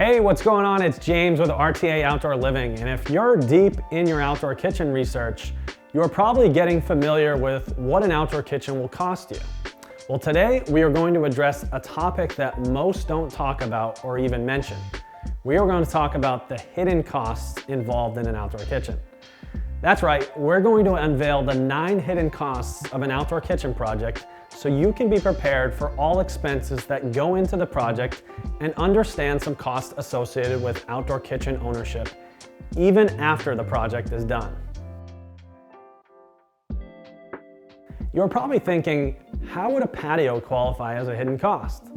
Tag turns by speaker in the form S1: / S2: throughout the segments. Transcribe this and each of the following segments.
S1: Hey, what's going on? It's James with RTA Outdoor Living, and if you're deep in your outdoor kitchen research, you're probably getting familiar with what an outdoor kitchen will cost you. Well, today we are going to address a topic that most don't talk about or even mention. We are going to talk about the hidden costs involved in an outdoor kitchen. That's right, we're going to unveil the 9 hidden costs of an outdoor kitchen project so you can be prepared for all expenses that go into the project and understand some costs associated with outdoor kitchen ownership, even after the project is done. You're probably thinking, how would a patio qualify as a hidden cost?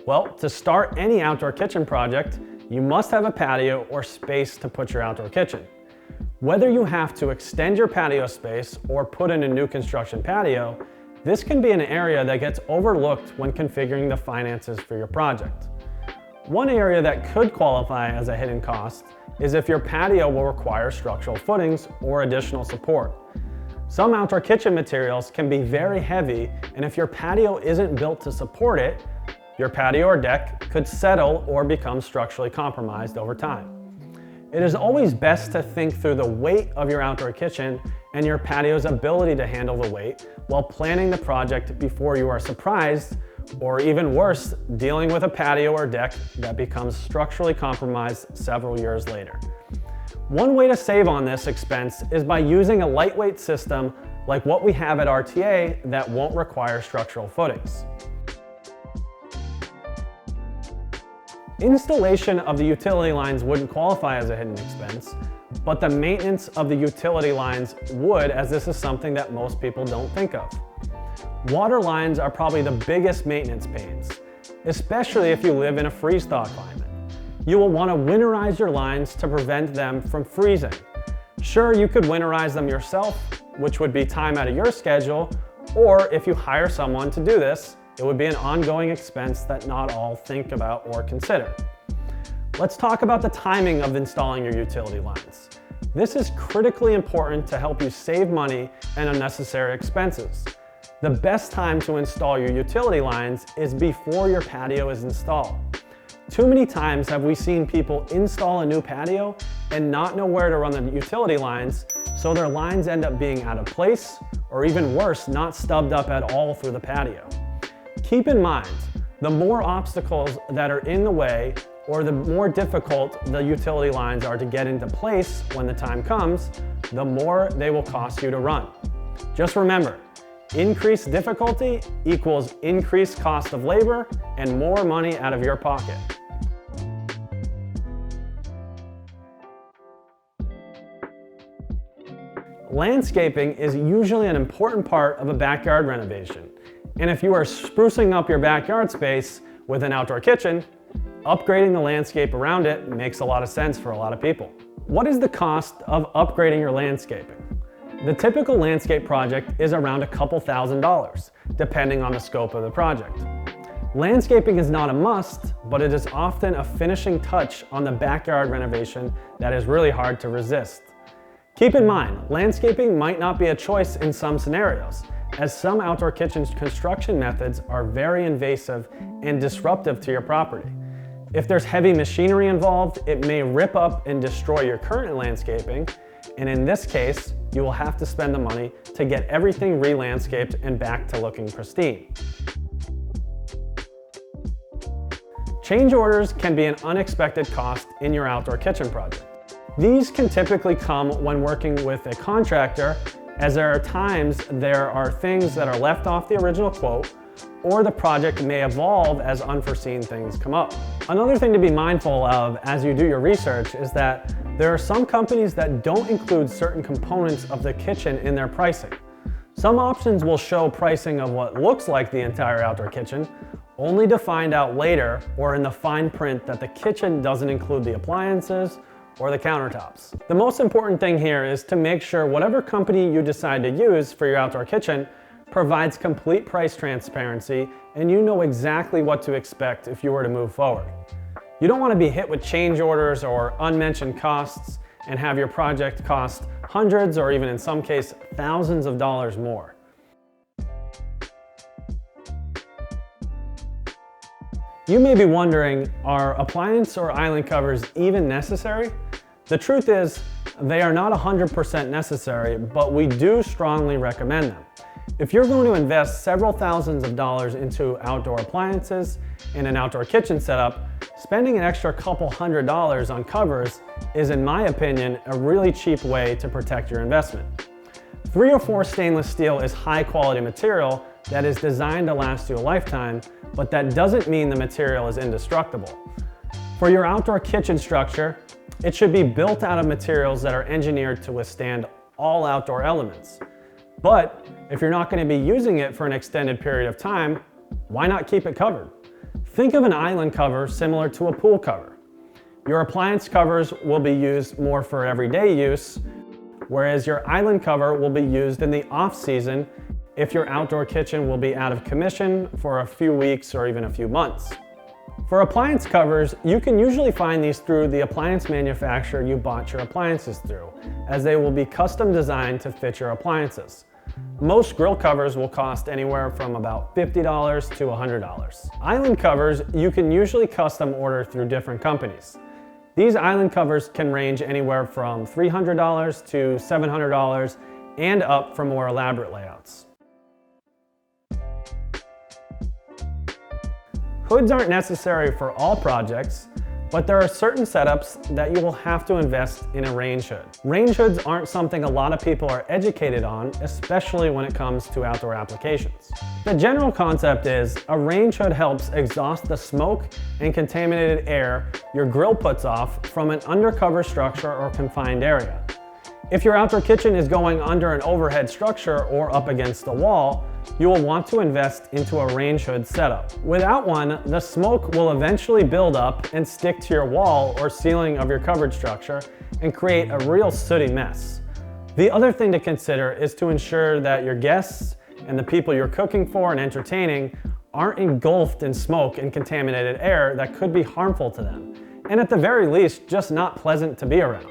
S1: Well, to start any outdoor kitchen project, you must have a patio or space to put your outdoor kitchen. Whether you have to extend your patio space or put in a new construction patio, this can be an area that gets overlooked when configuring the finances for your project. One area that could qualify as a hidden cost is if your patio will require structural footings or additional support. Some outdoor kitchen materials can be very heavy, and if your patio isn't built to support it, your patio or deck could settle or become structurally compromised over time. It is always best to think through the weight of your outdoor kitchen and your patio's ability to handle the weight while planning the project before you are surprised, or even worse, dealing with a patio or deck that becomes structurally compromised several years later. One way to save on this expense is by using a lightweight system like what we have at RTA that won't require structural footings. Installation of the utility lines wouldn't qualify as a hidden expense, but the maintenance of the utility lines would, as this is something that most people don't think of. Water lines are probably the biggest maintenance pains, especially if you live in a freeze-thaw climate. You will want to winterize your lines to prevent them from freezing. Sure, you could winterize them yourself, which would be time out of your schedule, or if you hire someone to do this, it would be an ongoing expense that not all think about or consider. Let's talk about the timing of installing your utility lines. This is critically important to help you save money and unnecessary expenses. The best time to install your utility lines is before your patio is installed. Too many times have we seen people install a new patio and not know where to run the utility lines, so their lines end up being out of place, or even worse, not stubbed up at all through the patio. Keep in mind, the more obstacles that are in the way or the more difficult the utility lines are to get into place when the time comes, the more they will cost you to run. Just remember, increased difficulty equals increased cost of labor and more money out of your pocket. Landscaping is usually an important part of a backyard renovation. And if you are sprucing up your backyard space with an outdoor kitchen, upgrading the landscape around it makes a lot of sense for a lot of people. What is the cost of upgrading your landscaping? The typical landscape project is around a couple $1,000s, depending on the scope of the project. Landscaping is not a must, but it is often a finishing touch on the backyard renovation that is really hard to resist. Keep in mind, landscaping might not be a choice in some scenarios, as some outdoor kitchen construction methods are very invasive and disruptive to your property. If there's heavy machinery involved, it may rip up and destroy your current landscaping, and in this case, you will have to spend the money to get everything re-landscaped and back to looking pristine. Change orders can be an unexpected cost in your outdoor kitchen project. These can typically come when working with a contractor, as there are times there are things that are left off the original quote, or the project may evolve as unforeseen things come up. Another thing to be mindful of as you do your research is that there are some companies that don't include certain components of the kitchen in their pricing. Some options will show pricing of what looks like the entire outdoor kitchen, only to find out later or in the fine print that the kitchen doesn't include the appliances or the countertops. The most important thing here is to make sure whatever company you decide to use for your outdoor kitchen provides complete price transparency and you know exactly what to expect if you were to move forward. You don't want to be hit with change orders or unmentioned costs and have your project cost hundreds or even in some case thousands of dollars more. You may be wondering, are appliance or island covers even necessary? The truth is, they are not 100% necessary, but we do strongly recommend them. If you're going to invest several thousands of dollars into outdoor appliances and an outdoor kitchen setup, spending an extra couple $100s on covers is, in my opinion, a really cheap way to protect your investment. 304 stainless steel is high quality material that is designed to last you a lifetime, but that doesn't mean the material is indestructible. For your outdoor kitchen structure, it should be built out of materials that are engineered to withstand all outdoor elements. But if you're not going to be using it for an extended period of time, why not keep it covered? Think of an island cover similar to a pool cover. Your appliance covers will be used more for everyday use, whereas your island cover will be used in the off-season if your outdoor kitchen will be out of commission for a few weeks or even a few months. For appliance covers, you can usually find these through the appliance manufacturer you bought your appliances through, as they will be custom designed to fit your appliances. Most grill covers will cost anywhere from about $50 to $100. Island covers you can usually custom order through different companies. These island covers can range anywhere from $300 to $700 and up for more elaborate layouts. Hoods aren't necessary for all projects, but there are certain setups that you will have to invest in a range hood. Range hoods aren't something a lot of people are educated on, especially when it comes to outdoor applications. The general concept is a range hood helps exhaust the smoke and contaminated air your grill puts off from an undercover structure or confined area. If your outdoor kitchen is going under an overhead structure or up against the wall, you will want to invest into a range hood setup. Without one, the smoke will eventually build up and stick to your wall or ceiling of your covered structure and create a real sooty mess. The other thing to consider is to ensure that your guests and the people you're cooking for and entertaining aren't engulfed in smoke and contaminated air that could be harmful to them, and at the very least, just not pleasant to be around.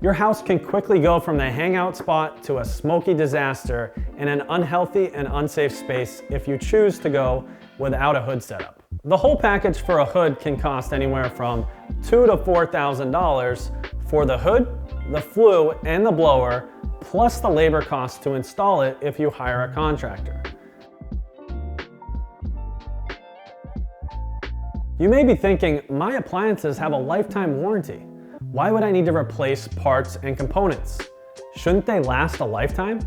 S1: Your house can quickly go from the hangout spot to a smoky disaster in an unhealthy and unsafe space if you choose to go without a hood setup. The whole package for a hood can cost anywhere from $2,000 to $4,000 for the hood, the flue, and the blower, plus the labor cost to install it if you hire a contractor. You may be thinking, my appliances have a lifetime warranty. Why would I need to replace parts and components? Shouldn't they last a lifetime?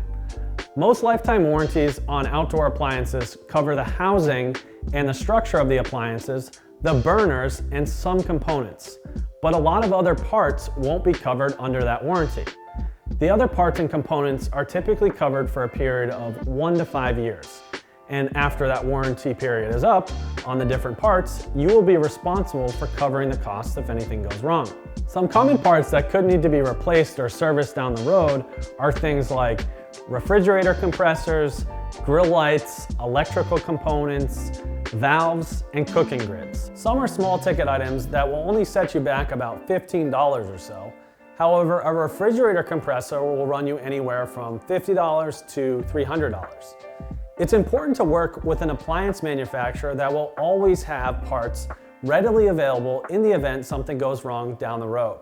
S1: Most lifetime warranties on outdoor appliances cover the housing and the structure of the appliances, the burners, and some components. But a lot of other parts won't be covered under that warranty. The other parts and components are typically covered for a period of 1 to 5 years. And after that warranty period is up on the different parts, you will be responsible for covering the costs if anything goes wrong. Some common parts that could need to be replaced or serviced down the road are things like refrigerator compressors, grill lights, electrical components, valves, and cooking grids. Some are small ticket items that will only set you back about $15 or so. However, a refrigerator compressor will run you anywhere from $50 to $300. It's important to work with an appliance manufacturer that will always have parts readily available in the event something goes wrong down the road.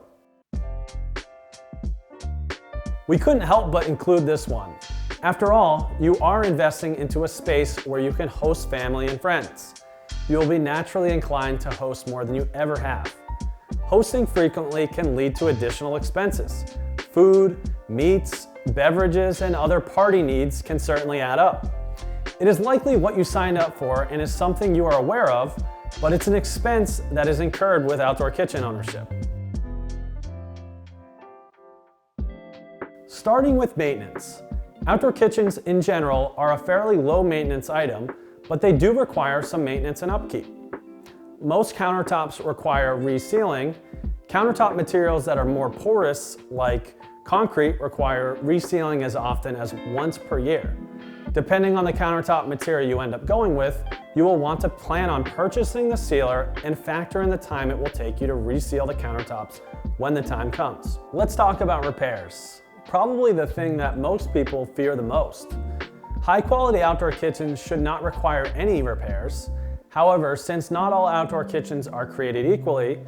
S1: We couldn't help but include this one. After all, you are investing into a space where you can host family and friends. You'll be naturally inclined to host more than you ever have. Hosting frequently can lead to additional expenses. Food, meats, beverages, and other party needs can certainly add up. It is likely what you signed up for and is something you are aware of, but it's an expense that is incurred with outdoor kitchen ownership. Starting with maintenance. Outdoor kitchens in general are a fairly low maintenance item, but they do require some maintenance and upkeep. Most countertops require resealing. Countertop materials that are more porous, like concrete, require resealing as often as once per year. Depending on the countertop material you end up going with, you will want to plan on purchasing the sealer and factor in the time it will take you to reseal the countertops when the time comes. Let's talk about repairs. Probably the thing that most people fear the most. High quality outdoor kitchens should not require any repairs. However, since not all outdoor kitchens are created equally,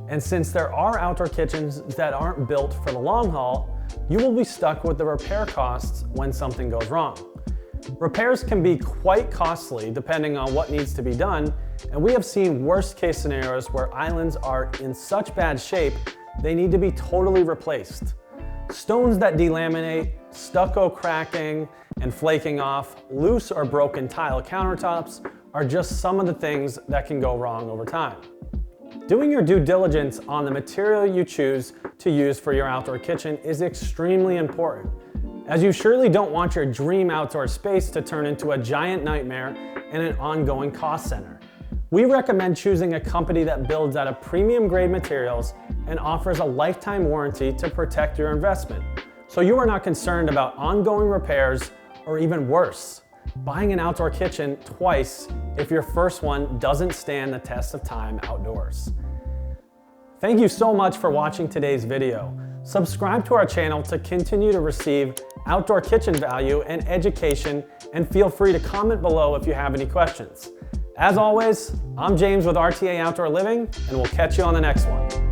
S1: and since there are outdoor kitchens that aren't built for the long haul, you will be stuck with the repair costs when something goes wrong. Repairs can be quite costly depending on what needs to be done, and we have seen worst case scenarios where islands are in such bad shape they need to be totally replaced. Stones that delaminate, stucco cracking and flaking off, loose or broken tile countertops are just some of the things that can go wrong over time. Doing your due diligence on the material you choose to use for your outdoor kitchen is extremely important, as you surely don't want your dream outdoor space to turn into a giant nightmare and an ongoing cost center. We recommend choosing a company that builds out of premium grade materials and offers a lifetime warranty to protect your investment, so you are not concerned about ongoing repairs or even worse, buying an outdoor kitchen twice if your first one doesn't stand the test of time outdoors. Thank you so much for watching today's video. Subscribe to our channel to continue to receive outdoor kitchen value and education, and feel free to comment below if you have any questions. As always, I'm James with RTA Outdoor Living, and we'll catch you on the next one.